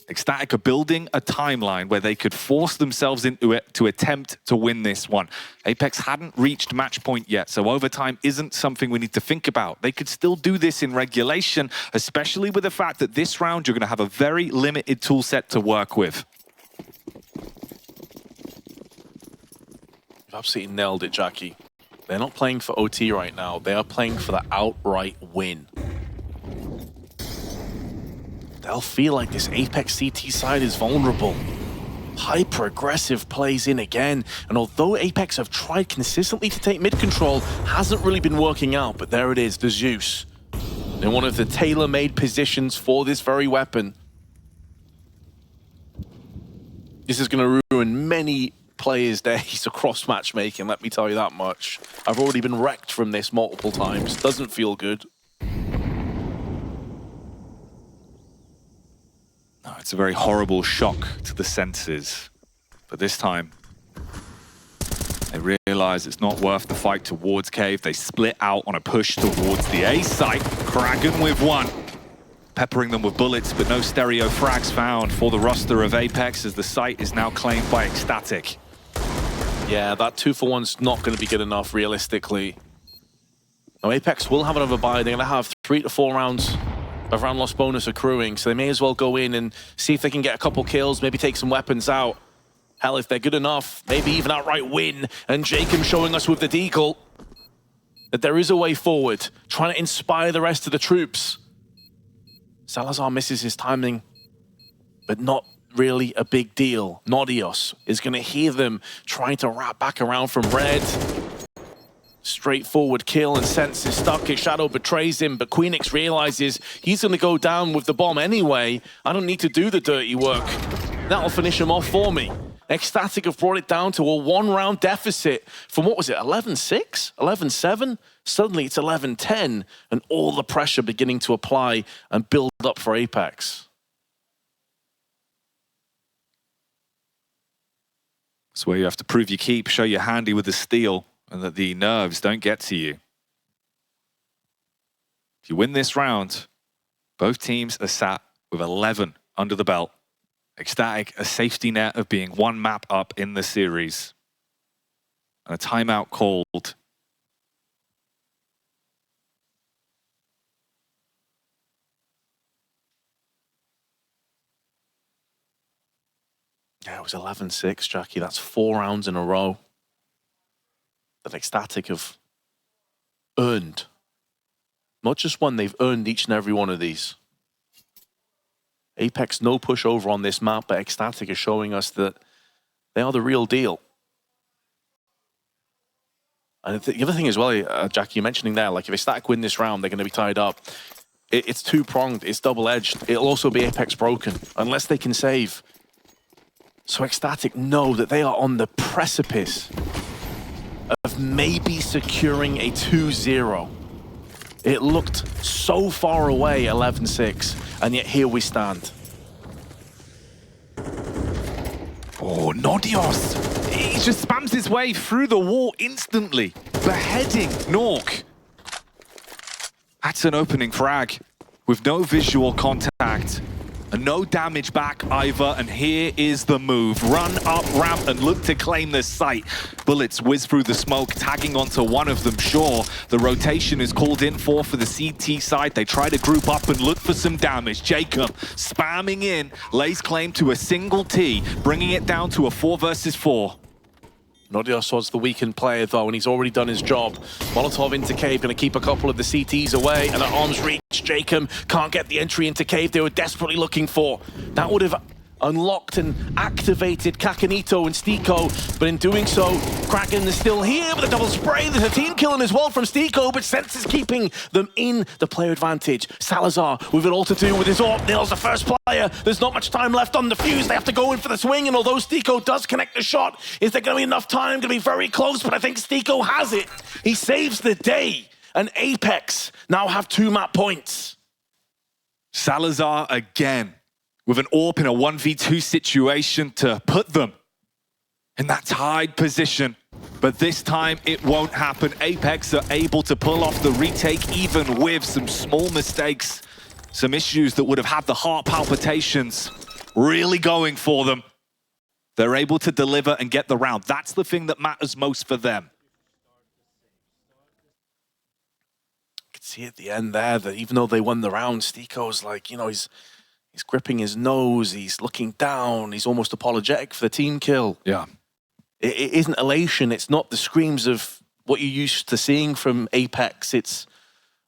excl are building a timeline where they could force themselves into it to attempt to win this one. Apeks hadn't reached match point yet, so overtime isn't something we need to think about. They could still do this in regulation, especially with the fact that this round you're going to have a very limited tool set to work with. You've absolutely nailed it, Jackie. They're not playing for OT right now. They are playing for the outright win. They'll feel like this Apeks CT side is vulnerable. Hyper-aggressive plays in again. And although Apeks have tried consistently to take mid-control, hasn't really been working out. But there it is, the Zeus. In one of the tailor-made positions for this very weapon. This is going to ruin many players' days across matchmaking, let me tell you that much. I've already been wrecked from this multiple times. Doesn't feel good. No, it's a very horrible shock to the senses. But this time, they realize it's not worth the fight towards cave. They split out on a push towards the A site. Kraken with one. Peppering them with bullets, but no stereo frags found for the roster of Apeks as the site is now claimed by excl. Yeah, that 2-for-1's not going to be good enough, realistically. Now, Apeks will have another buy. They're going to have 3 to 4 rounds of round loss bonus accruing, so they may as well go in and see if they can get a couple kills, maybe take some weapons out. Hell, if they're good enough, maybe even outright win. And Jacob showing us with the deagle that there is a way forward, trying to inspire the rest of the troops. Salazar misses his timing, but not really a big deal. Nodios is going to hear them trying to wrap back around from red. Straightforward kill, and ENCE is stuck. His shadow betrays him, but Queenix realizes he's going to go down with the bomb anyway. I don't need to do the dirty work. That'll finish him off for me. excl have brought it down to a 1-round deficit from, what was it, 11-6? 11-7? Suddenly it's 11-10, and all the pressure beginning to apply and build up for Apeks. It's where you have to prove you keep, show you're handy with the steel, and that the nerves don't get to you. If you win this round, both teams are sat with 11 under the belt. excl a safety net of being 1 map up in the series. And a timeout called. Yeah, it was 11-6, Jackie. That's 4 rounds in a row that excl have earned. Not just one, they've earned each and every one of these. Apeks no pushover on this map, but excl is showing us that they are the real deal. And the other thing as well, Jackie, you're mentioning there, like if excl win this round, they're going to be tied up. It's two-pronged, it's double-edged. It'll also be Apeks broken, unless they can save. So excl know that they are on the precipice of maybe securing a 2-0. It looked so far away, 11-6, and yet here we stand. Oh, Nodios! He just spams his way through the wall instantly, beheading Nork. That's an opening frag with no visual contact. And no damage back either, and here is the move. Run up ramp and look to claim this site. Bullets whiz through the smoke, tagging onto one of them, sure. The rotation is called in for the CT side. They try to group up and look for some damage. Jacob spamming in, lays claim to a single T, bringing it down to a 4 versus 4. Nodios was the weakened player though, and he's already done his job. Molotov into cave, going to keep a couple of the CTs away, and at arm's reach, Jacob can't get the entry into cave they were desperately looking for. That would have unlocked and activated CacaNito and STYKO, but in doing so, Kraken is still here with a double spray. There's a team killing as well from STYKO, but Sense is keeping them in the player advantage. Salazar with it all to do with his AWP, nails the first player. There's not much time left on the fuse. They have to go in for the swing, and although STYKO does connect the shot, is there going to be enough time? Going to be very close, but I think STYKO has it. He saves the day, and Apeks now have 2 map points. Salazar again, with an AWP in a 1v2 situation to put them in that tied position. But this time it won't happen. Apeks are able to pull off the retake even with some small mistakes, some issues that would have had the heart palpitations really going for them. They're able to deliver and get the round. That's the thing that matters most for them. You can see at the end there that even though they won the round, STYKO's like, you know, he's gripping his nose, he's looking down, he's almost apologetic for the team kill. Yeah. It isn't elation, it's not the screams of what you're used to seeing from Apeks. It's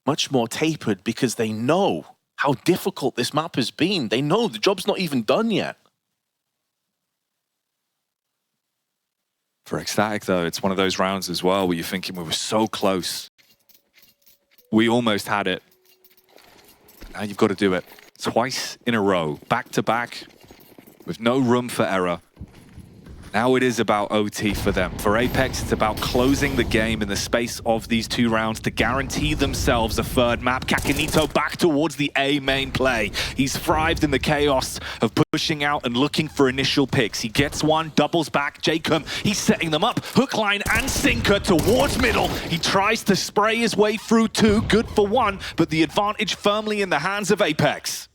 much more tapered because they know how difficult this map has been. They know the job's not even done yet. For excl though, it's one of those rounds as well where you're thinking we were so close. We almost had it. Now you've got to do it. Twice in a row, back to back, with no room for error. Now it is about OT for them. For Apeks, it's about closing the game in the space of these 2 rounds to guarantee themselves a 3rd map. CacaNito back towards the A main play. He's thrived in the chaos of pushing out and looking for initial picks. He gets one, doubles back. Jacob, he's setting them up. Hook line and sinker towards middle. He tries to spray his way through 2. Good for 1, but the advantage firmly in the hands of Apeks.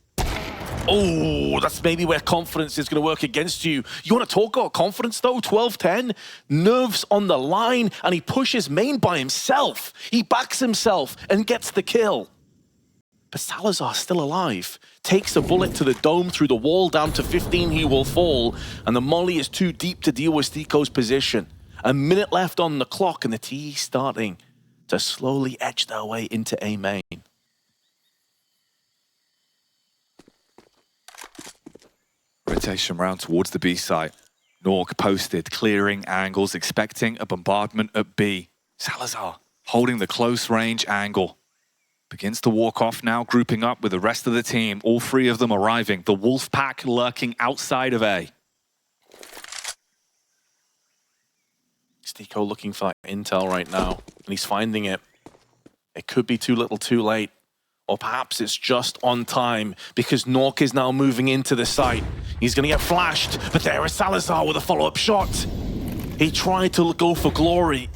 Oh, that's maybe where confidence is going to work against you. You want to talk about confidence, though? 12-10, nerves on the line, and he pushes main by himself. He backs himself and gets the kill. But Salazar's still alive. Takes a bullet to the dome through the wall, down to 15, he will fall. And the molly is too deep to deal with STYKO's position. A minute left on the clock, and the TE starting to slowly edge their way into A main. Rotation round towards the B site. Nork posted, clearing angles, expecting a bombardment at B. Salazar holding the close range angle. Begins to walk off now, grouping up with the rest of the team. All 3 of them arriving. The Wolf Pack lurking outside of A. STYKO looking for intel right now, and he's finding it. It could be too little too late. Or perhaps it's just on time because Nork is now moving into the site. He's going to get flashed, but there is Salazar with a follow-up shot. He tried to go for glory,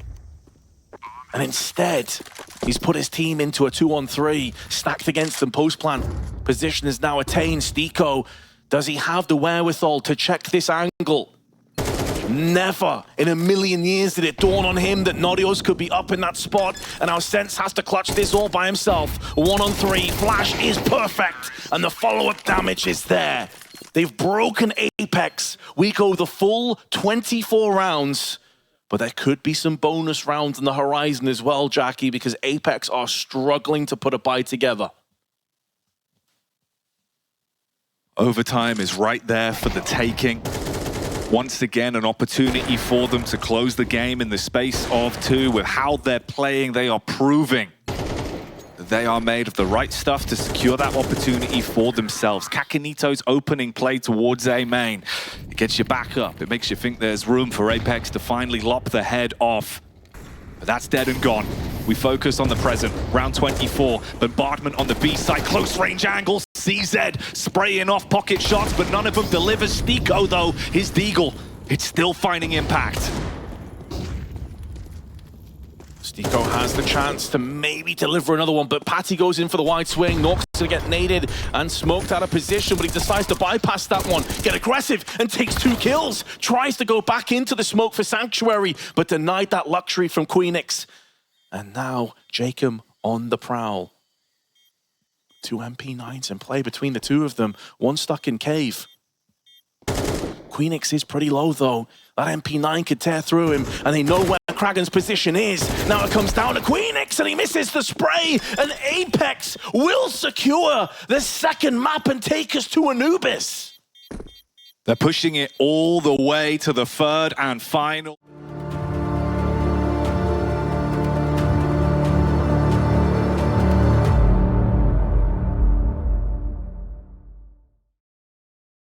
and instead, he's put his team into a 2-on-3, stacked against them post-plant. Position is now attained. STYKO, does he have the wherewithal to check this angle? Never in a million years did it dawn on him that Nodios could be up in that spot, and our Sense has to clutch this all by himself. 1-on-3, flash is perfect, and the follow-up damage is there. They've broken Apeks. We go the full 24 rounds, but there could be some bonus rounds on the horizon as well, Jackie, because Apeks are struggling to put a bye together. Overtime is right there for the taking. Once again, an opportunity for them to close the game in the space of 2. With how they're playing, they are proving that they are made of the right stuff to secure that opportunity for themselves. CacaNito's opening play towards A main. It gets you back up. It makes you think there's room for Apeks to finally lop the head off. But that's dead and gone. We focus on the present. Round 24. Bombardment on the B side. Close range angles. CZ spraying off pocket shots, but none of them delivers. STYKO, though, his deagle, it's still finding impact. STYKO has the chance to maybe deliver another one, but Patti goes in for the wide swing. Nork's going to get naded and smoked out of position, but he decides to bypass that one, get aggressive, and takes 2 kills. Tries to go back into the smoke for Sanctuary, but denied that luxury from Queenix. And now, Jacob on the prowl. 2 MP9s in play between the two of them. One stuck in cave. Queenix is pretty low, though. That MP9 could tear through him, and they know where Kraken's position is. Now it comes down to Queenix, and he misses the spray, and Apeks will secure the second map and take us to Anubis. They're pushing it all the way to the third and final.